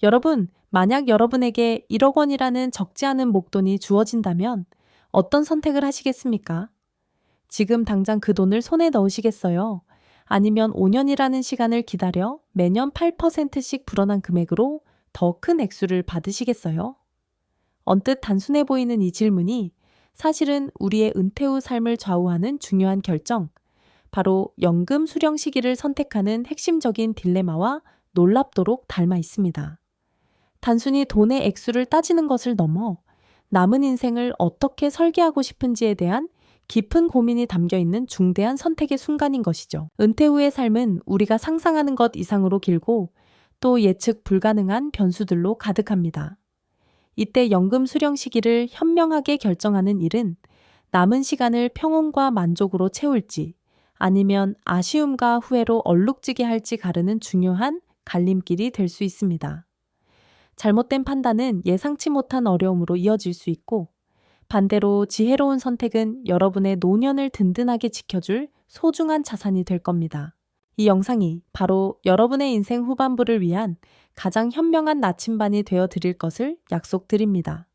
여러분, 만약 여러분에게 1억 원이라는 적지 않은 목돈이 주어진다면 어떤 선택을 하시겠습니까? 지금 당장 그 돈을 손에 넣으시겠어요? 아니면 5년이라는 시간을 기다려 매년 8%씩 불어난 금액으로 더 큰 액수를 받으시겠어요? 언뜻 단순해 보이는 이 질문이 사실은 우리의 은퇴 후 삶을 좌우하는 중요한 결정, 바로 연금 수령 시기를 선택하는 핵심적인 딜레마와 놀랍도록 닮아 있습니다. 단순히 돈의 액수를 따지는 것을 넘어 남은 인생을 어떻게 설계하고 싶은지에 대한 깊은 고민이 담겨 있는 중대한 선택의 순간인 것이죠. 은퇴 후의 삶은 우리가 상상하는 것 이상으로 길고 또 예측 불가능한 변수들로 가득합니다. 이때 연금 수령 시기를 현명하게 결정하는 일은 남은 시간을 평온과 만족으로 채울지 아니면 아쉬움과 후회로 얼룩지게 할지 가르는 중요한 갈림길이 될 수 있습니다. 잘못된 판단은 예상치 못한 어려움으로 이어질 수 있고 반대로 지혜로운 선택은 여러분의 노년을 든든하게 지켜줄 소중한 자산이 될 겁니다. 이 영상이 바로 여러분의 인생 후반부를 위한 가장 현명한 나침반이 되어 드릴 것을 약속드립니다.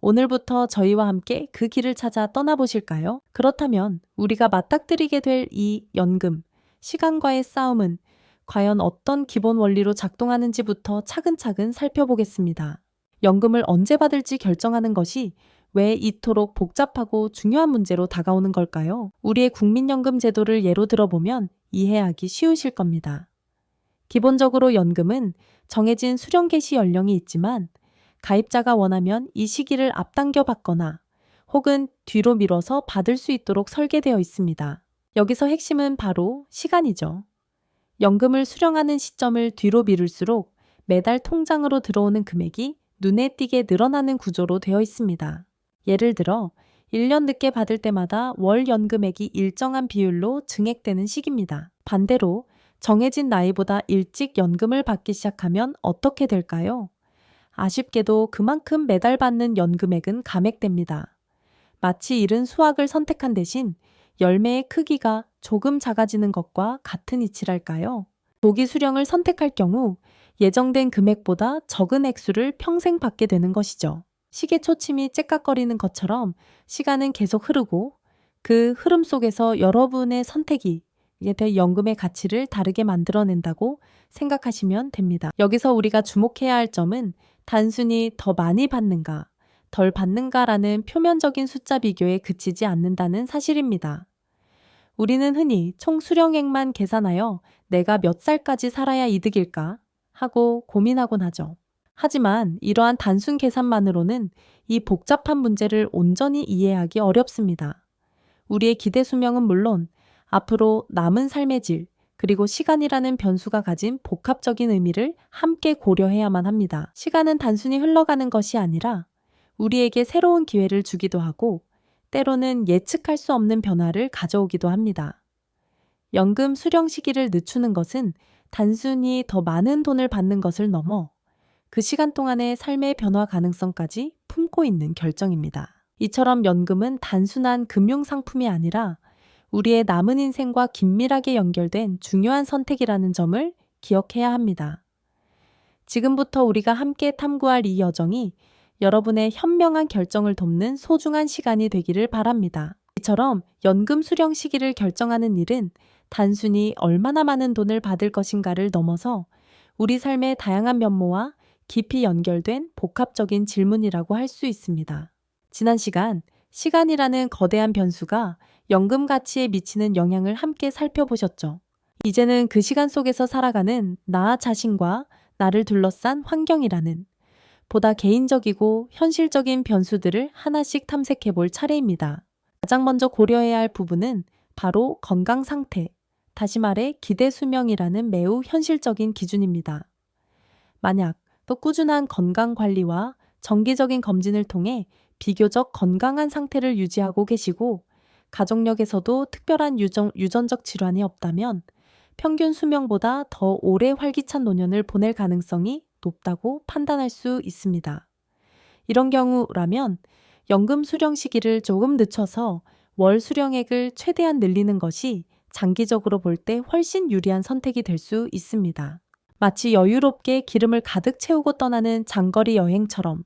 오늘부터 저희와 함께 그 길을 찾아 떠나보실까요? 그렇다면 우리가 맞닥뜨리게 될 이 연금, 시간과의 싸움은 과연 어떤 기본 원리로 작동하는지부터 차근차근 살펴보겠습니다. 연금을 언제 받을지 결정하는 것이 왜 이토록 복잡하고 중요한 문제로 다가오는 걸까요? 우리의 국민연금 제도를 예로 들어보면 이해하기 쉬우실 겁니다. 기본적으로 연금은 정해진 수령 개시 연령이 있지만 가입자가 원하면 이 시기를 앞당겨 받거나 혹은 뒤로 미뤄서 받을 수 있도록 설계되어 있습니다. 여기서 핵심은 바로 시간이죠. 연금을 수령하는 시점을 뒤로 미룰수록 매달 통장으로 들어오는 금액이 눈에 띄게 늘어나는 구조로 되어 있습니다. 예를 들어 1년 늦게 받을 때마다 월 연금액이 일정한 비율로 증액되는 시기입니다. 반대로 정해진 나이보다 일찍 연금을 받기 시작하면 어떻게 될까요? 아쉽게도 그만큼 매달 받는 연금액은 감액됩니다. 마치 이른 수확을 선택한 대신 열매의 크기가 조금 작아지는 것과 같은 이치랄까요? 조기 수령을 선택할 경우 예정된 금액보다 적은 액수를 평생 받게 되는 것이죠. 시계 초침이 째깍거리는 것처럼 시간은 계속 흐르고 그 흐름 속에서 여러분의 선택이 연금의 가치를 다르게 만들어낸다고 생각하시면 됩니다. 여기서 우리가 주목해야 할 점은 단순히 더 많이 받는가, 덜 받는가라는 표면적인 숫자 비교에 그치지 않는다는 사실입니다. 우리는 흔히 총 수령액만 계산하여 내가 몇 살까지 살아야 이득일까 하고 고민하곤 하죠. 하지만 이러한 단순 계산만으로는 이 복잡한 문제를 온전히 이해하기 어렵습니다. 우리의 기대 수명은 물론 앞으로 남은 삶의 질, 그리고 시간이라는 변수가 가진 복합적인 의미를 함께 고려해야만 합니다. 시간은 단순히 흘러가는 것이 아니라 우리에게 새로운 기회를 주기도 하고 때로는 예측할 수 없는 변화를 가져오기도 합니다. 연금 수령 시기를 늦추는 것은 단순히 더 많은 돈을 받는 것을 넘어 그 시간 동안의 삶의 변화 가능성까지 품고 있는 결정입니다. 이처럼 연금은 단순한 금융 상품이 아니라 우리의 남은 인생과 긴밀하게 연결된 중요한 선택이라는 점을 기억해야 합니다. 지금부터 우리가 함께 탐구할 이 여정이 여러분의 현명한 결정을 돕는 소중한 시간이 되기를 바랍니다. 이처럼 연금 수령 시기를 결정하는 일은 단순히 얼마나 많은 돈을 받을 것인가를 넘어서 우리 삶의 다양한 면모와 깊이 연결된 복합적인 질문이라고 할 수 있습니다. 지난 시간, 시간이라는 거대한 변수가 연금 가치에 미치는 영향을 함께 살펴보셨죠. 이제는 그 시간 속에서 살아가는 나 자신과 나를 둘러싼 환경이라는 보다 개인적이고 현실적인 변수들을 하나씩 탐색해 볼 차례입니다. 가장 먼저 고려해야 할 부분은 바로 건강 상태, 다시 말해 기대 수명이라는 매우 현실적인 기준입니다. 만약 또 꾸준한 건강 관리와 정기적인 검진을 통해 비교적 건강한 상태를 유지하고 계시고 가족력에서도 특별한 유전적 질환이 없다면 평균 수명보다 더 오래 활기찬 노년을 보낼 가능성이 높다고 판단할 수 있습니다. 이런 경우라면 연금 수령 시기를 조금 늦춰서 월 수령액을 최대한 늘리는 것이 장기적으로 볼 때 훨씬 유리한 선택이 될 수 있습니다. 마치 여유롭게 기름을 가득 채우고 떠나는 장거리 여행처럼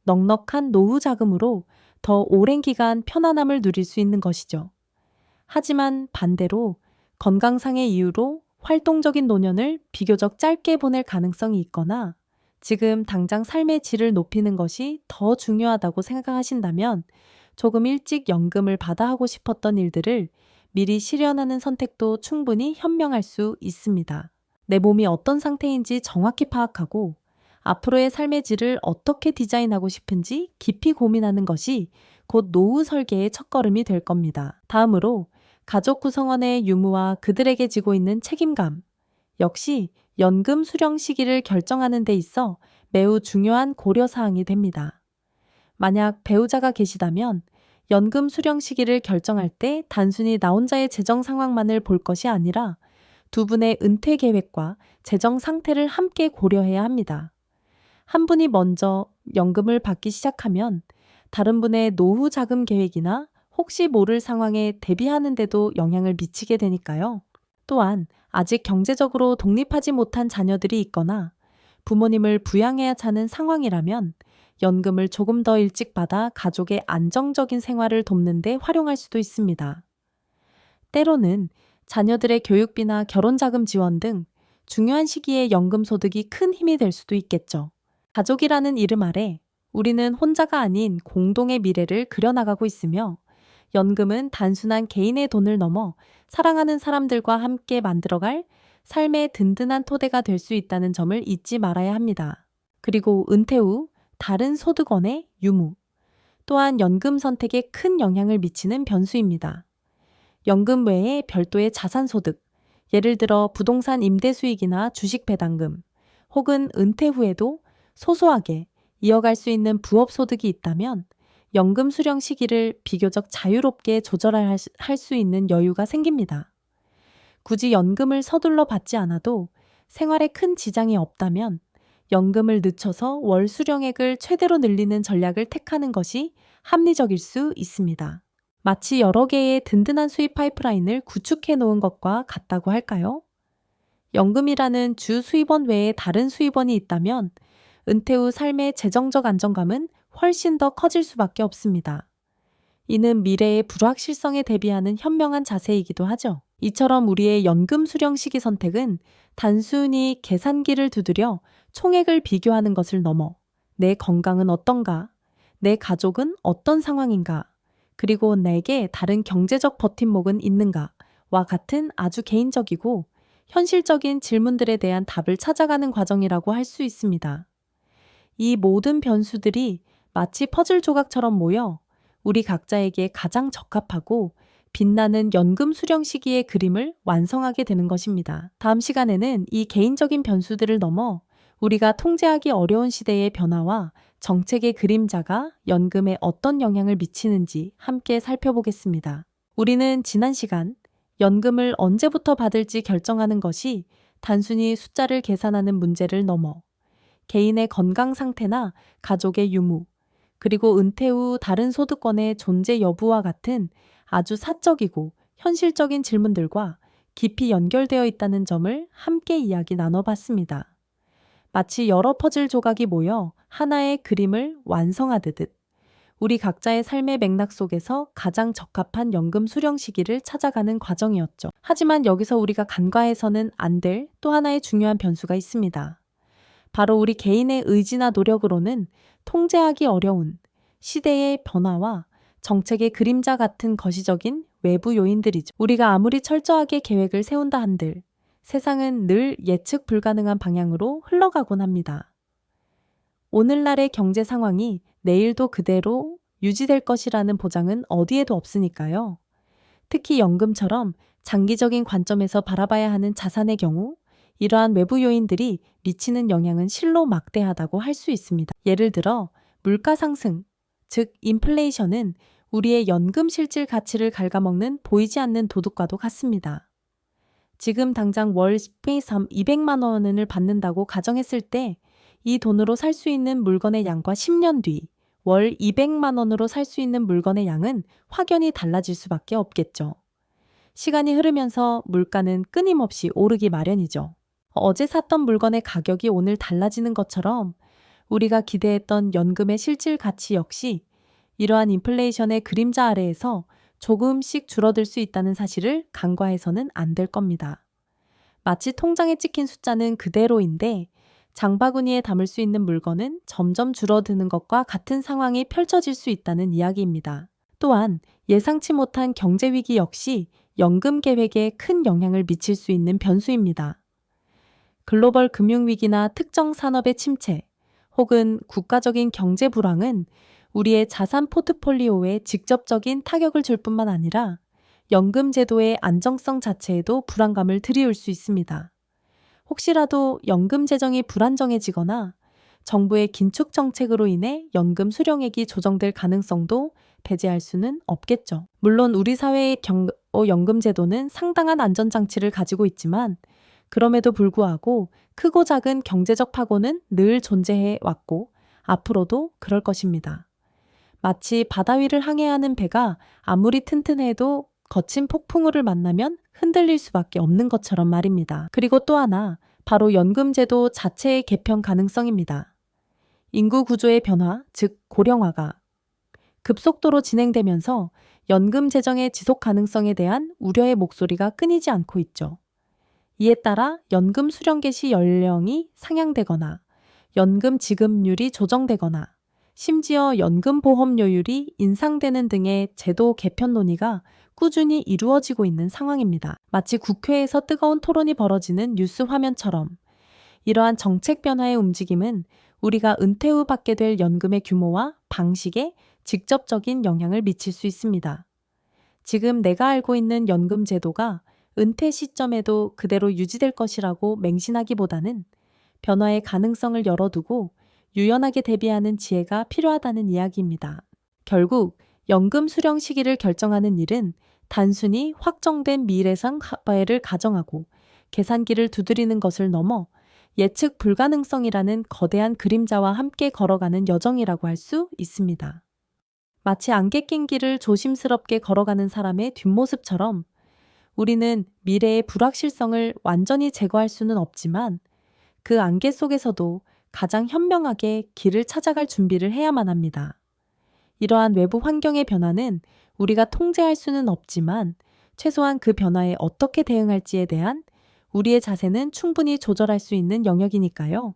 넉넉한 노후 자금으로 더 오랜 기간 편안함을 누릴 수 있는 것이죠. 하지만 반대로 건강상의 이유로 활동적인 노년을 비교적 짧게 보낼 가능성이 있거나 지금 당장 삶의 질을 높이는 것이 더 중요하다고 생각하신다면 조금 일찍 연금을 받아 하고 싶었던 일들을 미리 실현하는 선택도 충분히 현명할 수 있습니다. 내 몸이 어떤 상태인지 정확히 파악하고 앞으로의 삶의 질을 어떻게 디자인하고 싶은지 깊이 고민하는 것이 곧 노후 설계의 첫걸음이 될 겁니다. 다음으로 가족 구성원의 유무와 그들에게 지고 있는 책임감. 역시 연금 수령 시기를 결정하는 데 있어 매우 중요한 고려사항이 됩니다. 만약 배우자가 계시다면 연금 수령 시기를 결정할 때 단순히 나 혼자의 재정 상황만을 볼 것이 아니라 두 분의 은퇴 계획과 재정 상태를 함께 고려해야 합니다. 한 분이 먼저 연금을 받기 시작하면 다른 분의 노후 자금 계획이나 혹시 모를 상황에 대비하는 데도 영향을 미치게 되니까요. 또한 아직 경제적으로 독립하지 못한 자녀들이 있거나 부모님을 부양해야 하는 상황이라면 연금을 조금 더 일찍 받아 가족의 안정적인 생활을 돕는 데 활용할 수도 있습니다. 때로는 자녀들의 교육비나 결혼자금 지원 등 중요한 시기에 연금 소득이 큰 힘이 될 수도 있겠죠. 가족이라는 이름 아래 우리는 혼자가 아닌 공동의 미래를 그려나가고 있으며 연금은 단순한 개인의 돈을 넘어 사랑하는 사람들과 함께 만들어갈 삶의 든든한 토대가 될 수 있다는 점을 잊지 말아야 합니다. 그리고 은퇴 후 다른 소득원의 유무 또한 연금 선택에 큰 영향을 미치는 변수입니다. 연금 외에 별도의 자산 소득, 예를 들어 부동산 임대 수익이나 주식 배당금, 혹은 은퇴 후에도 소소하게 이어갈 수 있는 부업 소득이 있다면 연금 수령 시기를 비교적 자유롭게 조절할 수 있는 여유가 생깁니다. 굳이 연금을 서둘러 받지 않아도 생활에 큰 지장이 없다면 연금을 늦춰서 월 수령액을 최대로 늘리는 전략을 택하는 것이 합리적일 수 있습니다. 마치 여러 개의 든든한 수입 파이프라인을 구축해 놓은 것과 같다고 할까요? 연금이라는 주 수입원 외에 다른 수입원이 있다면 은퇴 후 삶의 재정적 안정감은 훨씬 더 커질 수밖에 없습니다. 이는 미래의 불확실성에 대비하는 현명한 자세이기도 하죠. 이처럼 우리의 연금 수령 시기 선택은 단순히 계산기를 두드려 총액을 비교하는 것을 넘어 내 건강은 어떤가, 내 가족은 어떤 상황인가, 그리고 내게 다른 경제적 버팀목은 있는가와 같은 아주 개인적이고 현실적인 질문들에 대한 답을 찾아가는 과정이라고 할 수 있습니다. 이 모든 변수들이 마치 퍼즐 조각처럼 모여 우리 각자에게 가장 적합하고 빛나는 연금 수령 시기의 그림을 완성하게 되는 것입니다. 다음 시간에는 이 개인적인 변수들을 넘어 우리가 통제하기 어려운 시대의 변화와 정책의 그림자가 연금에 어떤 영향을 미치는지 함께 살펴보겠습니다. 우리는 지난 시간 연금을 언제부터 받을지 결정하는 것이 단순히 숫자를 계산하는 문제를 넘어 개인의 건강 상태나 가족의 유무, 그리고 은퇴 후 다른 소득권의 존재 여부와 같은 아주 사적이고 현실적인 질문들과 깊이 연결되어 있다는 점을 함께 이야기 나눠봤습니다. 마치 여러 퍼즐 조각이 모여 하나의 그림을 완성하듯 우리 각자의 삶의 맥락 속에서 가장 적합한 연금 수령 시기를 찾아가는 과정이었죠. 하지만 여기서 우리가 간과해서는 안 될 또 하나의 중요한 변수가 있습니다. 바로 우리 개인의 의지나 노력으로는 통제하기 어려운 시대의 변화와 정책의 그림자 같은 거시적인 외부 요인들이죠. 우리가 아무리 철저하게 계획을 세운다 한들 세상은 늘 예측 불가능한 방향으로 흘러가곤 합니다. 오늘날의 경제 상황이 내일도 그대로 유지될 것이라는 보장은 어디에도 없으니까요. 특히 연금처럼 장기적인 관점에서 바라봐야 하는 자산의 경우 이러한 외부 요인들이 미치는 영향은 실로 막대하다고 할 수 있습니다. 예를 들어 물가 상승, 즉 인플레이션은 우리의 연금 실질 가치를 갉아먹는 보이지 않는 도둑과도 같습니다. 지금 당장 월 200만 원을 받는다고 가정했을 때 이 돈으로 살 수 있는 물건의 양과 10년 뒤 월 200만 원으로 살 수 있는 물건의 양은 확연히 달라질 수밖에 없겠죠. 시간이 흐르면서 물가는 끊임없이 오르기 마련이죠. 어제 샀던 물건의 가격이 오늘 달라지는 것처럼 우리가 기대했던 연금의 실질 가치 역시 이러한 인플레이션의 그림자 아래에서 조금씩 줄어들 수 있다는 사실을 간과해서는 안 될 겁니다. 마치 통장에 찍힌 숫자는 그대로인데 장바구니에 담을 수 있는 물건은 점점 줄어드는 것과 같은 상황이 펼쳐질 수 있다는 이야기입니다. 또한 예상치 못한 경제 위기 역시 연금 계획에 큰 영향을 미칠 수 있는 변수입니다. 글로벌 금융위기나 특정 산업의 침체, 혹은 국가적인 경제 불황은 우리의 자산 포트폴리오에 직접적인 타격을 줄 뿐만 아니라 연금 제도의 안정성 자체에도 불안감을 드리울 수 있습니다. 혹시라도 연금 재정이 불안정해지거나 정부의 긴축 정책으로 인해 연금 수령액이 조정될 가능성도 배제할 수는 없겠죠. 물론 우리 사회의 연금 제도는 상당한 안전장치를 가지고 있지만 그럼에도 불구하고 크고 작은 경제적 파고는 늘 존재해 왔고 앞으로도 그럴 것입니다. 마치 바다 위를 항해하는 배가 아무리 튼튼해도 거친 폭풍우를 만나면 흔들릴 수밖에 없는 것처럼 말입니다. 그리고 또 하나, 바로 연금제도 자체의 개편 가능성입니다. 인구 구조의 변화, 즉 고령화가 급속도로 진행되면서 연금 재정의 지속 가능성에 대한 우려의 목소리가 끊이지 않고 있죠. 이에 따라 연금 수령 개시 연령이 상향되거나 연금 지급률이 조정되거나 심지어 연금 보험료율이 인상되는 등의 제도 개편 논의가 꾸준히 이루어지고 있는 상황입니다. 마치 국회에서 뜨거운 토론이 벌어지는 뉴스 화면처럼 이러한 정책 변화의 움직임은 우리가 은퇴 후 받게 될 연금의 규모와 방식에 직접적인 영향을 미칠 수 있습니다. 지금 내가 알고 있는 연금 제도가 은퇴 시점에도 그대로 유지될 것이라고 맹신하기보다는 변화의 가능성을 열어두고 유연하게 대비하는 지혜가 필요하다는 이야기입니다. 결국 연금 수령 시기를 결정하는 일은 단순히 확정된 미래상 화폐를 가정하고 계산기를 두드리는 것을 넘어 예측 불가능성이라는 거대한 그림자와 함께 걸어가는 여정이라고 할 수 있습니다. 마치 안개 낀 길을 조심스럽게 걸어가는 사람의 뒷모습처럼 우리는 미래의 불확실성을 완전히 제거할 수는 없지만 그 안개 속에서도 가장 현명하게 길을 찾아갈 준비를 해야만 합니다. 이러한 외부 환경의 변화는 우리가 통제할 수는 없지만 최소한 그 변화에 어떻게 대응할지에 대한 우리의 자세는 충분히 조절할 수 있는 영역이니까요.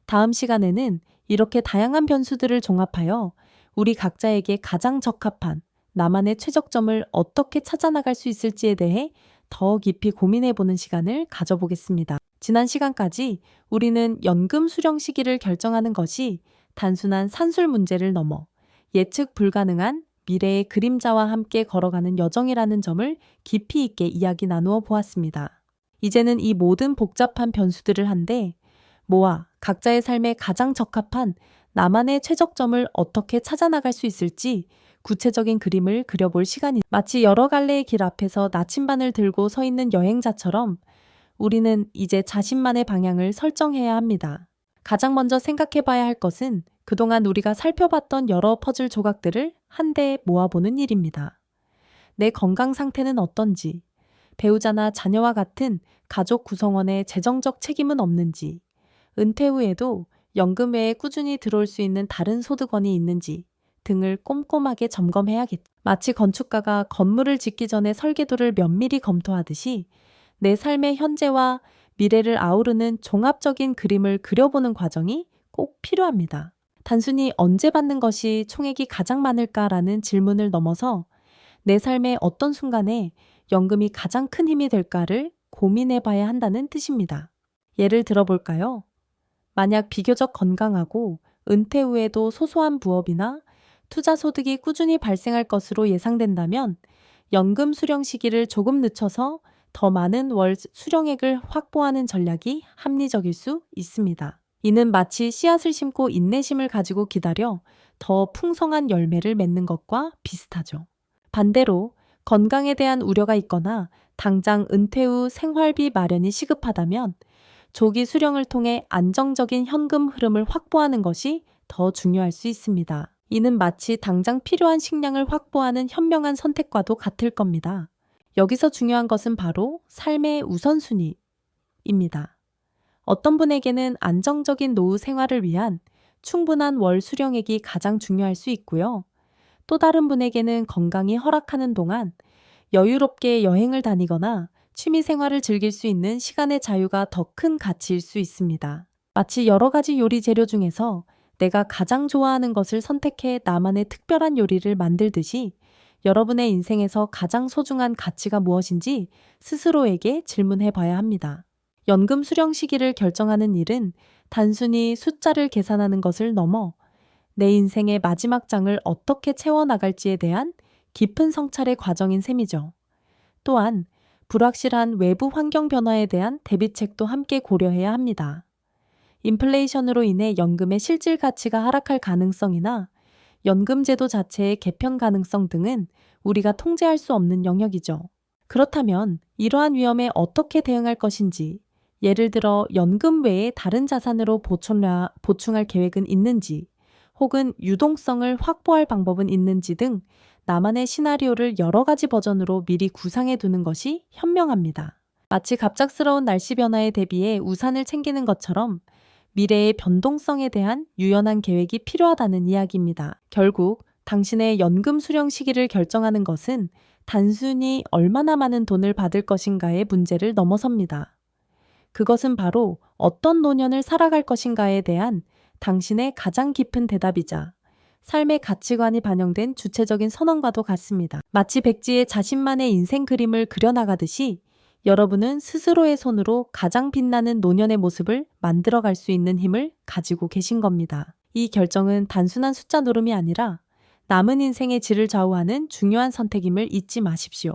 다음 시간에는 이렇게 다양한 변수들을 종합하여 우리 각자에게 가장 적합한 나만의 최적점을 어떻게 찾아나갈 수 있을지에 대해 더 깊이 고민해보는 시간을 가져보겠습니다. 지난 시간까지 우리는 연금 수령 시기를 결정하는 것이 단순한 산술 문제를 넘어 예측 불가능한 미래의 그림자와 함께 걸어가는 여정이라는 점을 깊이 있게 이야기 나누어 보았습니다. 이제는 이 모든 복잡한 변수들을 한데 모아 각자의 삶에 가장 적합한 나만의 최적점을 어떻게 찾아나갈 수 있을지 구체적인 그림을 그려볼 시간이 마치 여러 갈래의 길 앞에서 나침반을 들고 서 있는 여행자처럼 우리는 이제 자신만의 방향을 설정해야 합니다. 가장 먼저 생각해 봐야 할 것은 그동안 우리가 살펴봤던 여러 퍼즐 조각들을 한데 모아보는 일입니다. 내 건강 상태는 어떤지, 배우자나 자녀와 같은 가족 구성원의 재정적 책임은 없는지, 은퇴 후에도 연금 외에 꾸준히 들어올 수 있는 다른 소득원이 있는지 등을 꼼꼼하게 점검해야겠죠. 마치 건축가가 건물을 짓기 전에 설계도를 면밀히 검토하듯이 내 삶의 현재와 미래를 아우르는 종합적인 그림을 그려보는 과정이 꼭 필요합니다. 단순히 언제 받는 것이 총액이 가장 많을까라는 질문을 넘어서 내 삶의 어떤 순간에 연금이 가장 큰 힘이 될까를 고민해 봐야 한다는 뜻입니다. 예를 들어볼까요? 만약 비교적 건강하고 은퇴 후에도 소소한 부업이나 투자 소득이 꾸준히 발생할 것으로 예상된다면 연금 수령 시기를 조금 늦춰서 더 많은 월 수령액을 확보하는 전략이 합리적일 수 있습니다. 이는 마치 씨앗을 심고 인내심을 가지고 기다려 더 풍성한 열매를 맺는 것과 비슷하죠. 반대로 건강에 대한 우려가 있거나 당장 은퇴 후 생활비 마련이 시급하다면 조기 수령을 통해 안정적인 현금 흐름을 확보하는 것이 더 중요할 수 있습니다. 이는 마치 당장 필요한 식량을 확보하는 현명한 선택과도 같을 겁니다. 여기서 중요한 것은 바로 삶의 우선순위입니다. 어떤 분에게는 안정적인 노후 생활을 위한 충분한 월 수령액이 가장 중요할 수 있고요. 또 다른 분에게는 건강이 허락하는 동안 여유롭게 여행을 다니거나 취미 생활을 즐길 수 있는 시간의 자유가 더 큰 가치일 수 있습니다. 마치 여러 가지 요리 재료 중에서 내가 가장 좋아하는 것을 선택해 나만의 특별한 요리를 만들듯이 여러분의 인생에서 가장 소중한 가치가 무엇인지 스스로에게 질문해 봐야 합니다. 연금 수령 시기를 결정하는 일은 단순히 숫자를 계산하는 것을 넘어 내 인생의 마지막 장을 어떻게 채워나갈지에 대한 깊은 성찰의 과정인 셈이죠. 또한 불확실한 외부 환경 변화에 대한 대비책도 함께 고려해야 합니다. 인플레이션으로 인해 연금의 실질 가치가 하락할 가능성이나 연금 제도 자체의 개편 가능성 등은 우리가 통제할 수 없는 영역이죠. 그렇다면 이러한 위험에 어떻게 대응할 것인지, 예를 들어 연금 외에 다른 자산으로 보충할 계획은 있는지, 혹은 유동성을 확보할 방법은 있는지 등 나만의 시나리오를 여러 가지 버전으로 미리 구상해 두는 것이 현명합니다. 마치 갑작스러운 날씨 변화에 대비해 우산을 챙기는 것처럼 미래의 변동성에 대한 유연한 계획이 필요하다는 이야기입니다. 결국 당신의 연금 수령 시기를 결정하는 것은 단순히 얼마나 많은 돈을 받을 것인가의 문제를 넘어섭니다. 그것은 바로 어떤 노년을 살아갈 것인가에 대한 당신의 가장 깊은 대답이자 삶의 가치관이 반영된 주체적인 선언과도 같습니다. 마치 백지에 자신만의 인생 그림을 그려나가듯이 여러분은 스스로의 손으로 가장 빛나는 노년의 모습을 만들어갈 수 있는 힘을 가지고 계신 겁니다. 이 결정은 단순한 숫자 노름이 아니라 남은 인생의 질을 좌우하는 중요한 선택임을 잊지 마십시오.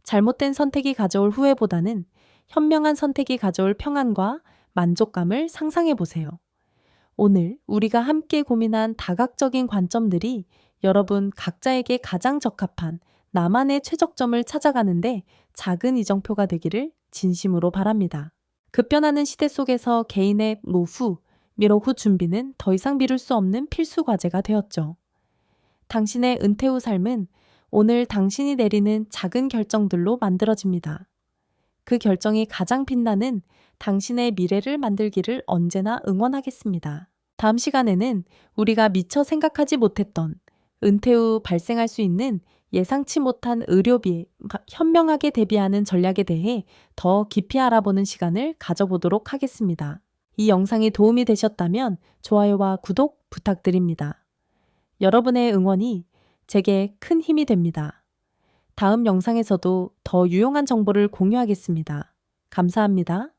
잘못된 선택이 가져올 후회보다는 현명한 선택이 가져올 평안과 만족감을 상상해 보세요. 오늘 우리가 함께 고민한 다각적인 관점들이 여러분 각자에게 가장 적합한 나만의 최적점을 찾아가는데 작은 이정표가 되기를 진심으로 바랍니다. 급변하는 시대 속에서 개인의 노후, 미래 후 준비는 더 이상 미룰 수 없는 필수 과제가 되었죠. 당신의 은퇴 후 삶은 오늘 당신이 내리는 작은 결정들로 만들어집니다. 그 결정이 가장 빛나는 당신의 미래를 만들기를 언제나 응원하겠습니다. 다음 시간에는 우리가 미처 생각하지 못했던 은퇴 후 발생할 수 있는 예상치 못한 의료비, 현명하게 대비하는 전략에 대해 더 깊이 알아보는 시간을 가져보도록 하겠습니다. 이 영상이 도움이 되셨다면 좋아요와 구독 부탁드립니다. 여러분의 응원이 제게 큰 힘이 됩니다. 다음 영상에서도 더 유용한 정보를 공유하겠습니다. 감사합니다.